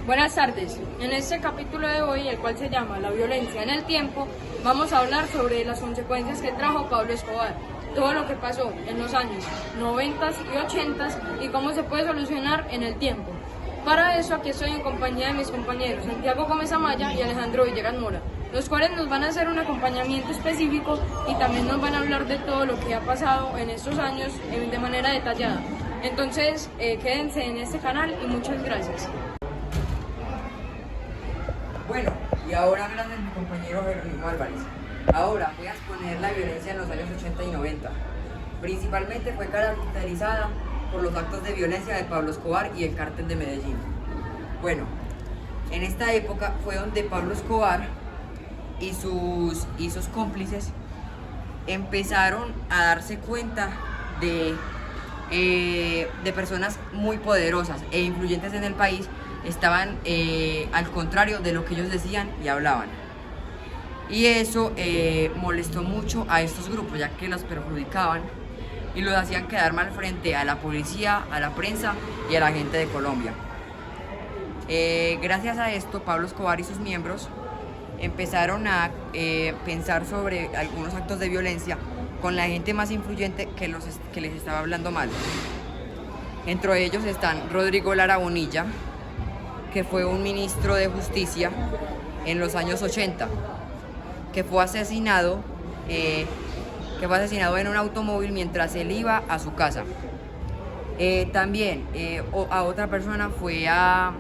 Buenas tardes. En este capítulo de hoy, el cual se llama La violencia en el tiempo, vamos a hablar sobre las consecuencias que trajo Pablo Escobar, todo lo que pasó en los años 90 y 80 y cómo se puede solucionar en el tiempo. Para eso aquí estoy en compañía de mis compañeros Santiago Gómez Amaya y Alejandro Villegas Mora, los cuales nos van a hacer un acompañamiento específico y también nos van a hablar de todo lo que ha pasado en estos años de manera detallada. Entonces, quédense en este canal y muchas gracias. Bueno, y ahora hablando de mi compañero Jerónimo Álvarez. Ahora voy a exponer la violencia en los años 80 y 90. Principalmente fue caracterizada por los actos de violencia de Pablo Escobar y el Cártel de Medellín. Bueno, en esta época fue donde Pablo Escobar y sus cómplices empezaron a darse cuenta de personas muy poderosas e influyentes en el país. Estaban al contrario de lo que ellos decían y hablaban. Y eso molestó mucho a estos grupos, ya que los perjudicaban y los hacían quedar mal frente a la policía, a la prensa y a la gente de Colombia. Gracias a esto, Pablo Escobar y sus miembros empezaron a pensar sobre algunos actos de violencia con la gente más influyente que les estaba hablando mal. Entre ellos están Rodrigo Lara Bonilla, que fue un ministro de justicia en los años 80, que fue asesinado en un automóvil mientras él iba a su casa. También a otra persona fue a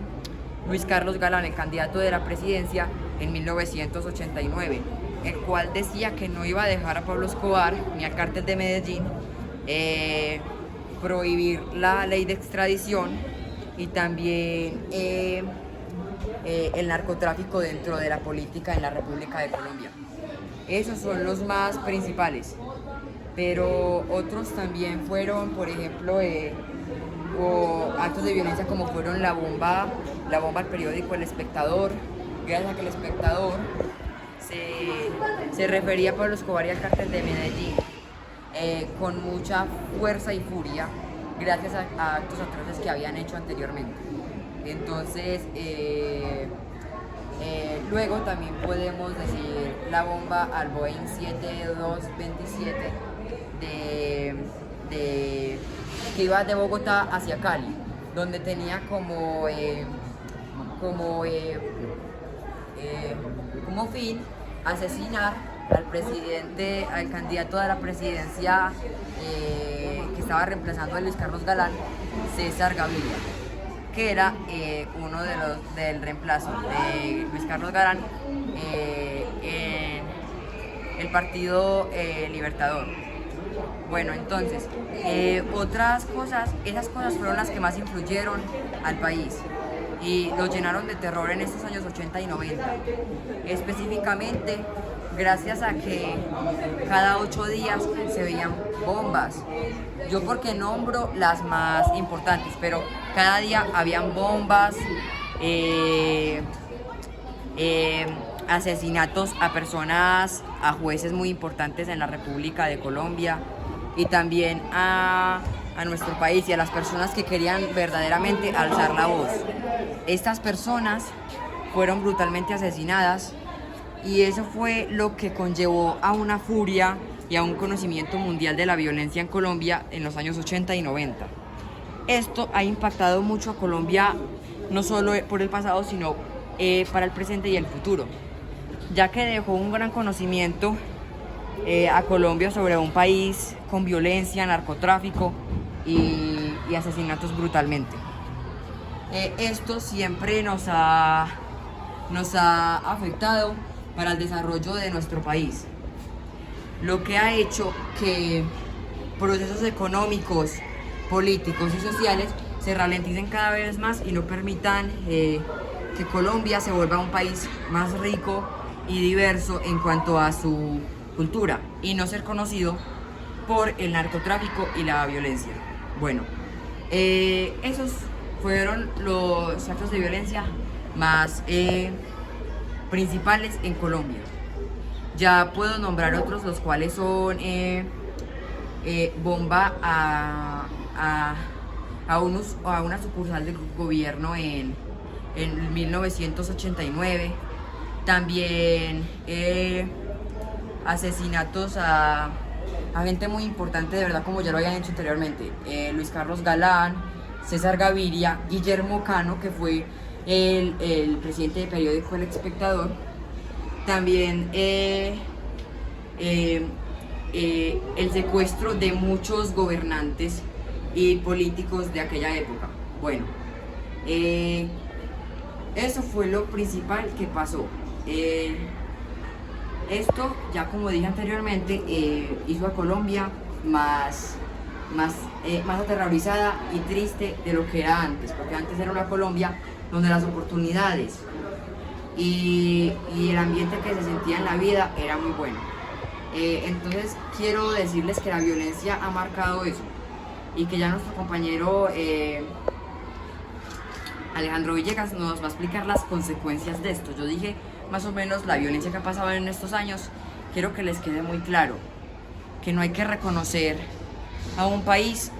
Luis Carlos Galán, el candidato de la presidencia en 1989, el cual decía que no iba a dejar a Pablo Escobar ni al Cártel de Medellín prohibir la ley de extradición y también el narcotráfico dentro de la política en la República de Colombia. Esos son los más principales, pero otros también fueron, por ejemplo, actos de violencia como fueron la bomba al periódico El Espectador, gracias a que El Espectador se refería a Pablo Escobar y al Cártel de Medellín con mucha fuerza y furia, gracias a actos atroces que habían hecho anteriormente. Entonces, luego también podemos decir la bomba al Boeing 7227 que iba de Bogotá hacia Cali, donde tenía como fin asesinar al candidato a la presidencia que estaba reemplazando a Luis Carlos Galán, César Gaviria, que era uno del reemplazo de Luis Carlos Galán en el Partido Libertador. Bueno, entonces, esas cosas fueron las que más influyeron al país y lo llenaron de terror en estos años 80 y 90. Específicamente, gracias a que cada 8 días se veían bombas. Yo porque nombro las más importantes, pero cada día habían bombas, asesinatos a personas, a jueces muy importantes en la República de Colombia y también a nuestro país y a las personas que querían verdaderamente alzar la voz. Estas personas fueron brutalmente asesinadas y eso fue lo que conllevó a una furia y a un conocimiento mundial de la violencia en Colombia en los años 80 y 90. Esto ha impactado mucho a Colombia, no solo por el pasado, sino para el presente y el futuro, ya que dejó un gran conocimiento a Colombia sobre un país con violencia, narcotráfico y asesinatos brutalmente. Esto siempre nos ha afectado para el desarrollo de nuestro país, lo que ha hecho que procesos económicos, políticos y sociales se ralenticen cada vez más y no permitan que Colombia se vuelva un país más rico y diverso en cuanto a su cultura y no ser conocido por el narcotráfico y la violencia. Bueno, esos fueron los actos de violencia más principales en Colombia. Ya puedo nombrar otros, los cuales son bomba a una sucursal del gobierno en 1989. También asesinatos a gente muy importante, de verdad, como ya lo habían hecho anteriormente. Luis Carlos Galán, César Gaviria, Guillermo Cano, que fue el presidente del periódico El Espectador. También el secuestro de muchos gobernantes y políticos de aquella época. Bueno, eso fue lo principal que pasó. Esto, ya como dije anteriormente, hizo a Colombia más aterrorizada y triste de lo que era antes, porque antes era una Colombia donde las oportunidades y el ambiente que se sentía en la vida era muy bueno. Entonces quiero decirles que la violencia ha marcado eso y que ya nuestro compañero Alejandro Villegas nos va a explicar las consecuencias de esto. Yo dije más o menos la violencia que ha pasado en estos años. Quiero que les quede muy claro que no hay que reconocer a un país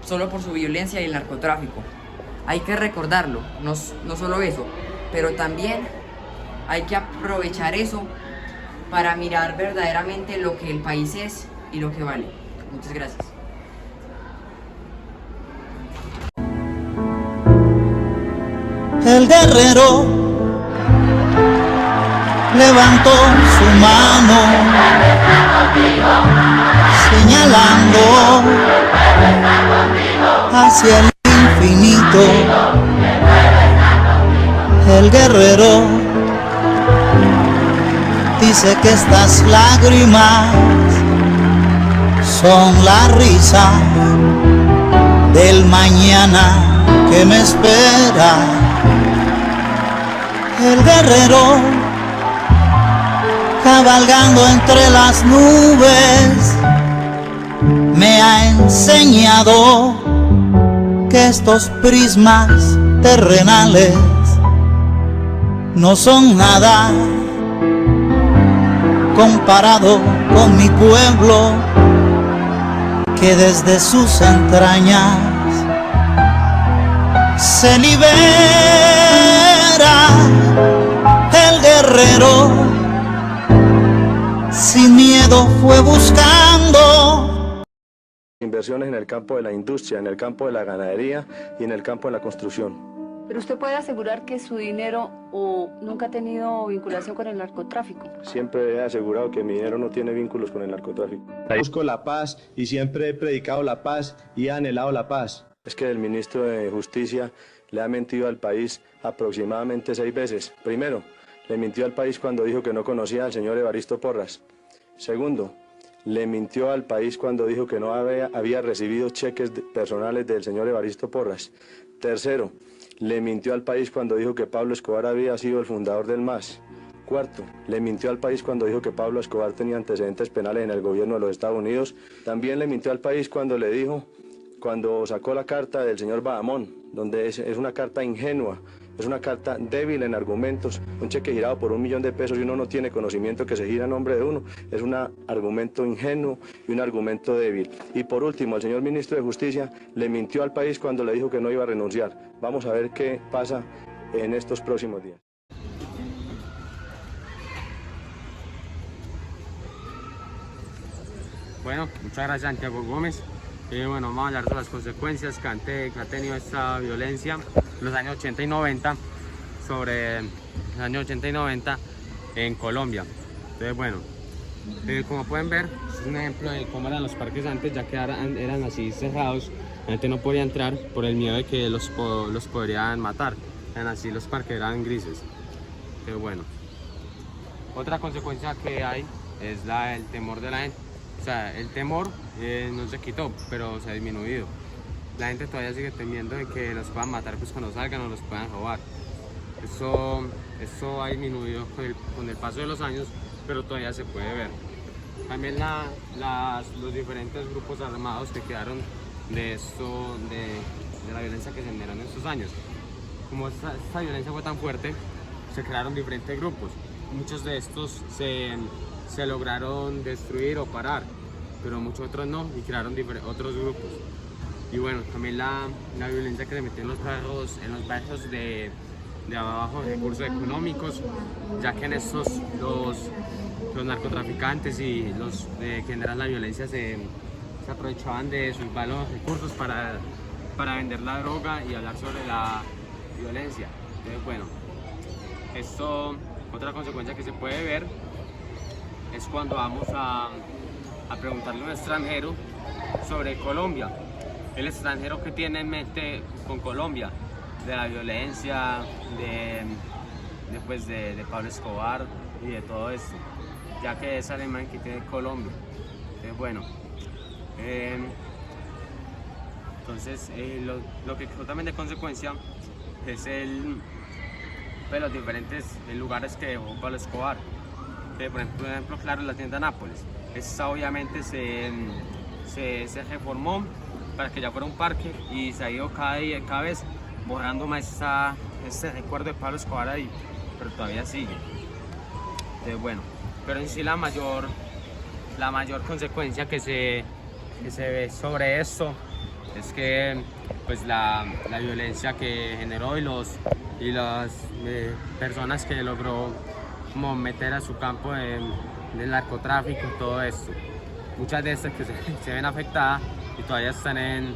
solo por su violencia y el narcotráfico. Hay que recordarlo, no solo eso, pero también hay que aprovechar eso para mirar verdaderamente lo que el país es y lo que vale. Muchas gracias. El guerrero levantó su mano señalando hacia el infinito. El guerrero dice que estas lágrimas son la risa del mañana que me espera. El guerrero cabalgando entre las nubes me ha enseñado que estos prismas terrenales no son nada comparado con mi pueblo, que desde sus entrañas se libera. El guerrero sin miedo fue buscando inversiones en el campo de la industria, en el campo de la ganadería y en el campo de la construcción. Pero usted puede asegurar que su dinero nunca ha tenido vinculación con el narcotráfico. Siempre he asegurado que mi dinero no tiene vínculos con el narcotráfico. Busco la paz y siempre he predicado la paz y he anhelado la paz. Es que el ministro de Justicia le ha mentido al país aproximadamente 6 veces. Primero, le mintió al país cuando dijo que no conocía al señor Evaristo Porras. Segundo, le mintió al país cuando dijo que no había recibido cheques personales del señor Evaristo Porras. Tercero, le mintió al país cuando dijo que Pablo Escobar había sido el fundador del MAS. Cuarto, le mintió al país cuando dijo que Pablo Escobar tenía antecedentes penales en el gobierno de los Estados Unidos. También le mintió al país cuando le dijo, cuando sacó la carta del señor Bahamón, donde es una carta ingenua, es una carta débil en argumentos, un cheque girado por $1 millón y uno no tiene conocimiento que se gira a nombre de uno, es un argumento ingenuo y un argumento débil. Y por último, el señor ministro de Justicia le mintió al país cuando le dijo que no iba a renunciar. Vamos a ver qué pasa en estos próximos días. Bueno, muchas gracias Santiago Gómez. Bueno, vamos a hablar de las consecuencias que ha tenido esta violencia en los años 80 y 90, sobre los años 80 y 90 en Colombia. Entonces, bueno, como pueden ver, es un ejemplo de cómo eran los parques antes, ya que eran así cerrados, la gente no podía entrar por el miedo de que los podrían matar. Eran así, los parques eran grises. Entonces, bueno, otra consecuencia que hay es el temor de la gente. O sea, el temor no se quitó, pero se ha disminuido. La gente todavía sigue temiendo de que los puedan matar pues cuando salgan o los puedan robar. Eso ha disminuido con el paso de los años, pero todavía se puede ver. También los diferentes grupos armados que quedaron de la violencia que se generó en estos años. Como esta violencia fue tan fuerte, se crearon diferentes grupos. Muchos de estos se lograron destruir o parar, pero muchos otros no, y crearon otros grupos. Y bueno, también la violencia que se metió en los barrios de abajo, recursos económicos, ya que en estos los narcotraficantes y los que generan la violencia se aprovechaban de sus malos recursos para vender la droga y hablar sobre la violencia. Entonces, bueno, otra consecuencia que se puede ver es cuando vamos a preguntarle a un extranjero sobre Colombia. El extranjero que tiene en mente con Colombia, de la violencia, de Pablo Escobar y de todo esto, ya que es la imagen que tiene Colombia. Entonces, bueno, lo que quedó también de consecuencia es los diferentes lugares que dejó Pablo Escobar. Por ejemplo, claro, la tienda Nápoles. Esta obviamente se reformó para que ya fuera un parque y se ha ido cada vez borrando más ese recuerdo de Pablo Escobar ahí, pero todavía sigue. Entonces, bueno, pero en sí la mayor consecuencia que se ve sobre esto es que pues la violencia que generó y las personas que logró como meter a su campo del narcotráfico y todo esto. Muchas de estas que se ven afectadas y todavía están en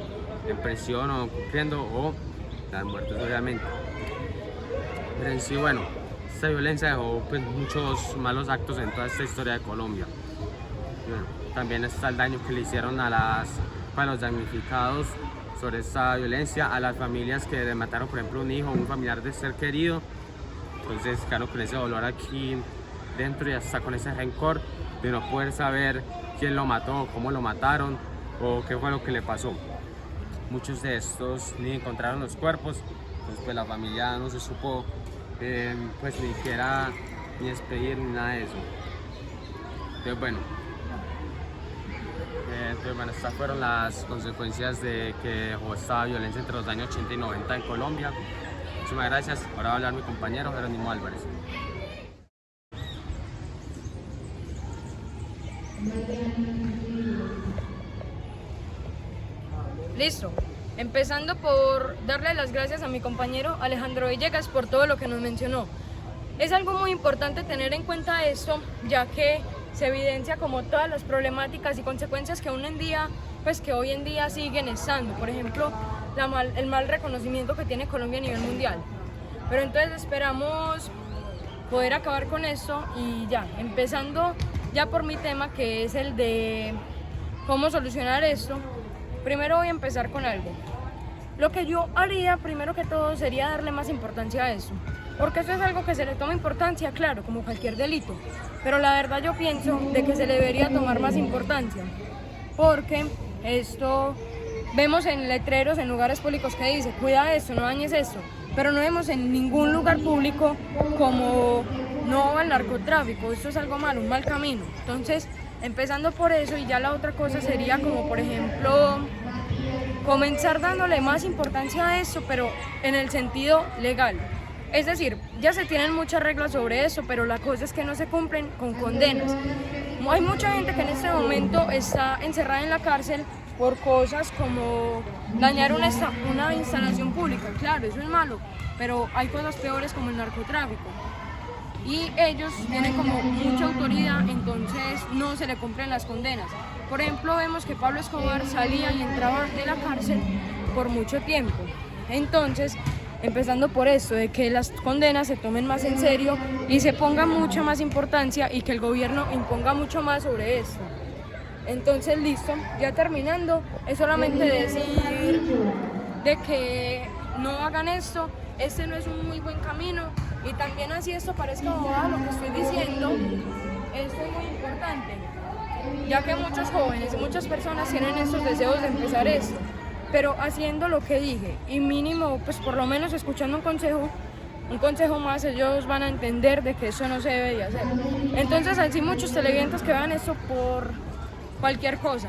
prisión o cumpliendo o están muertos obviamente. Pero en sí, bueno, esta violencia dejó pues, muchos malos actos en toda esta historia de Colombia. Bueno, también está el daño que le hicieron a los damnificados sobre esta violencia, a las familias que le mataron, por ejemplo, un hijo, un familiar de ser querido. Entonces, claro, con ese dolor aquí dentro y hasta con ese rencor de no poder saber quién lo mató, cómo lo mataron o qué fue lo que le pasó. Muchos de estos ni encontraron los cuerpos, pues la familia no se supo pues ni siquiera ni despedir ni nada de eso. Entonces, bueno, estas fueron las consecuencias de que dejó esta violencia entre los años 80 y 90 en Colombia. Muchísimas gracias. Ahora va a hablar mi compañero Jerónimo Álvarez. Listo. Empezando por darle las gracias a mi compañero Alejandro Villegas por todo lo que nos mencionó. Es algo muy importante tener en cuenta esto, ya que se evidencia como todas las problemáticas y consecuencias que hoy en día siguen estando. Por ejemplo, el mal reconocimiento que tiene Colombia a nivel mundial. Pero entonces esperamos poder acabar con esto y ya, empezando ya por mi tema, que es el de cómo solucionar esto. Primero voy a empezar con algo. Lo que yo haría primero que todo sería darle más importancia a esto, porque esto es algo que se le toma importancia, claro, como cualquier delito, pero la verdad yo pienso de que se le debería tomar más importancia, porque esto vemos en letreros, en lugares públicos que dice, cuida esto, no dañes esto, pero no vemos en ningún lugar público como no al narcotráfico. Esto es algo malo, un mal camino. Entonces, empezando por eso, y ya la otra cosa sería como, por ejemplo, comenzar dándole más importancia a eso, pero en el sentido legal. Es decir, ya se tienen muchas reglas sobre eso, pero la cosa es que no se cumplen con condenas. Hay mucha gente que en este momento está encerrada en la cárcel por cosas como dañar una instalación pública. Claro, eso es malo, pero hay cosas peores como el narcotráfico. Y ellos tienen como mucha autoridad, entonces no se le cumplen las condenas. Por ejemplo, vemos que Pablo Escobar salía y entraba de la cárcel por mucho tiempo. Entonces, empezando por esto, de que las condenas se tomen más en serio y se ponga mucha más importancia y que el gobierno imponga mucho más sobre esto. Entonces, listo, ya terminando, es solamente decir de que no hagan esto, este no es un muy buen camino. Y también así esto parezca bobada lo que estoy diciendo, esto es muy importante, ya que muchos jóvenes y muchas personas tienen estos deseos de empezar esto, pero haciendo lo que dije y mínimo, pues por lo menos escuchando un consejo más, ellos van a entender de que eso no se debe de hacer. Entonces, así muchos televidentes que vean esto por cualquier cosa,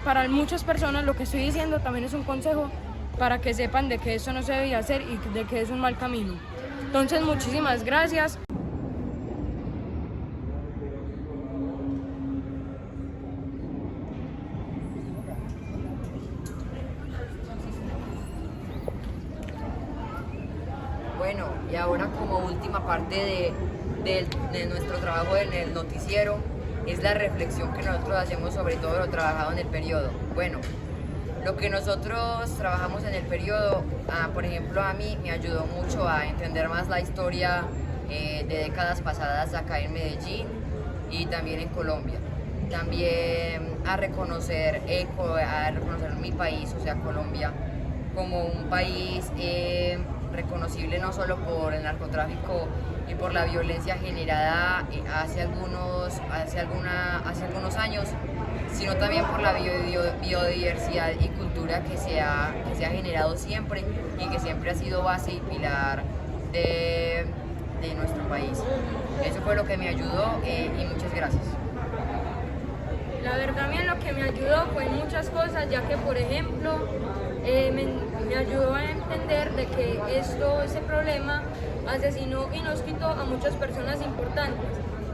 para muchas personas lo que estoy diciendo también es un consejo para que sepan de que eso no se debe hacer y de que es un mal camino. Entonces, muchísimas gracias. Y ahora como última parte de nuestro trabajo en el noticiero es la reflexión que nosotros hacemos sobre todo lo trabajado en el periodo. Bueno, lo que nosotros trabajamos en el periodo, por ejemplo, a mí me ayudó mucho a entender más la historia de décadas pasadas acá en Medellín y también en Colombia. También a reconocer mi país, o sea, Colombia, como un país reconocible no solo por el narcotráfico y por la violencia generada hace algunos años, sino también por la biodiversidad y cultura que se ha generado siempre y que siempre ha sido base y pilar de nuestro país. Eso fue lo que me ayudó y muchas gracias. La verdad, a mí lo que me ayudó fue en muchas cosas, ya que por ejemplo me ayudó a entender de que ese problema asesinó y nos quitó a muchas personas importantes.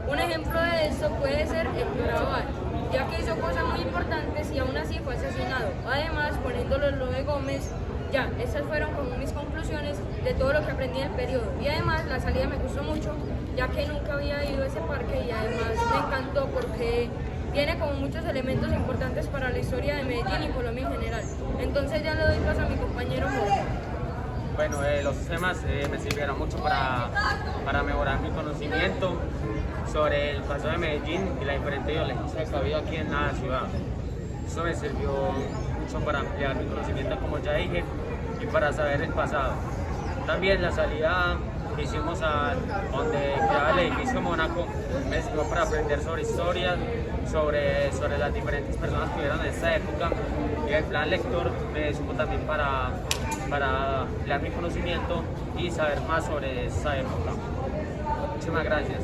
Un ejemplo de esto puede ser el Raval, ya que hizo cosas muy importantes y aún así fue asesinado. Además, poniéndolo lo de Gómez, ya, esas fueron como mis conclusiones de todo lo que aprendí en el periodo. Y además la salida me gustó mucho, ya que nunca había ido a ese parque y además me encantó porque tiene como muchos elementos importantes para la historia de Medellín y Colombia en general. Entonces ya le doy paso a mi compañero Jorge. Bueno, los temas me sirvieron mucho para mejorar mi conocimiento sobre el pasado de Medellín y la diferente violencia que ha habido aquí en la ciudad. Eso me sirvió mucho para ampliar mi conocimiento, como ya dije, y para saber el pasado. También la salida que hicimos a donde quedaba el edificio Mónaco me sirvió para aprender sobre historias, sobre las diferentes personas que vivieron en esta época, y el plan lector me sirvió también para ampliar mi conocimiento y saber más sobre esa época. Muchísimas gracias.